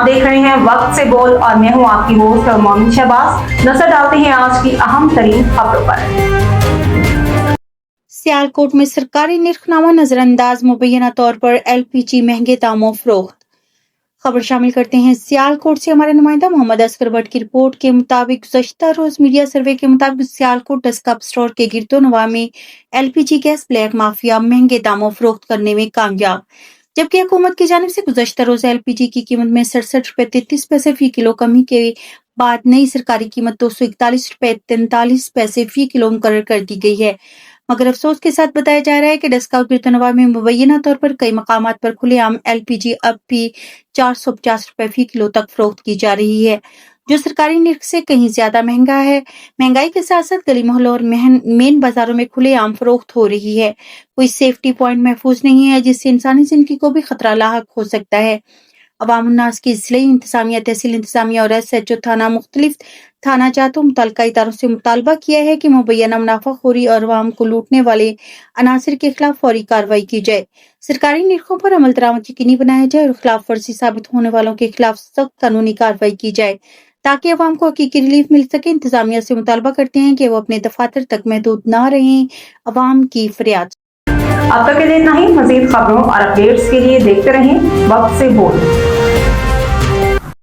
देख रहे हैं वक्त से बोल और मैं हूं आपकी होस्ट मोमिन शहबाज। नजर डालते हैं आज की अहम तरीन खबरों पर। सियालकोट में सरकारी निर्खनामा नजरअंदाज, मुबैना तौर पर LPG महंगे दामों फरोख्त। खबर शामिल करते हैं सियालकोट से हमारे नुमाइंदा मोहम्मद असगर भट्ट की रिपोर्ट के मुताबिक गुज़श्ता रोज मीडिया सर्वे के मुताबिक सियालकोट डस्कप स्टोर के गिरदोनवा में LPG गैस ब्लैक माफिया महंगे दामों फरोख्त करने में कामयाब, जबकि हुकूमत की जानिब से गुज़श्ता रोज LPG की कीमत में 67 रुपए 33 पैसे फी किलो कमी के बाद नई सरकारी कीमत 241 रुपए 43 पैसे फी किलो मुकर्रर कर दी गई है। मगर अफसोस के साथ बताया जा रहा है कि डस्का गिरदोनवा में मुबैना तौर पर कई मकामात पर खुलेआम LPG अब भी 450 रुपए फी किलो तक फरोख्त की जा रही है, जो सरकारी निर्ख से कहीं ज्यादा महंगा है। महंगाई के साथ साथ गली मोहल्लों और मेन बाजारों में खुलेआम फरोख्त हो रही है। कोई सेफ्टी पॉइंट महफूज नहीं है, जिससे इंसानी जिंदगी को भी खतरा लाहक हो सकता है। अवामुन्नास की ज़िले इंतजामिया, तहसील इंतजामिया और SHO थाना मुख्तलिफ थाना जातों मुतल्लिका इदारों से मुतालबा किया है कि मुबैना मुनाफाखोरी और अवाम को लूटने वाले अनासिर के खिलाफ फौरी कार्रवाई की जाए, सरकारी निर्खों पर अमल दरामद यकीनी बनाया जाए और खिलाफ वर्जी साबित होने वालों के खिलाफ सख्त कानूनी कार्रवाई की जाए, ताकि अवाम को हकीकी रिलीफ मिल सके। इंतजामिया से मुतालबा करते हैं कि वो अपने दफातर तक महदूद न रहें। अवाम की फरियाद। अब तक के लिए इतना ही। मजीद खबरों और अपडेट्स के लिए देखते रहें वक्त से बोल।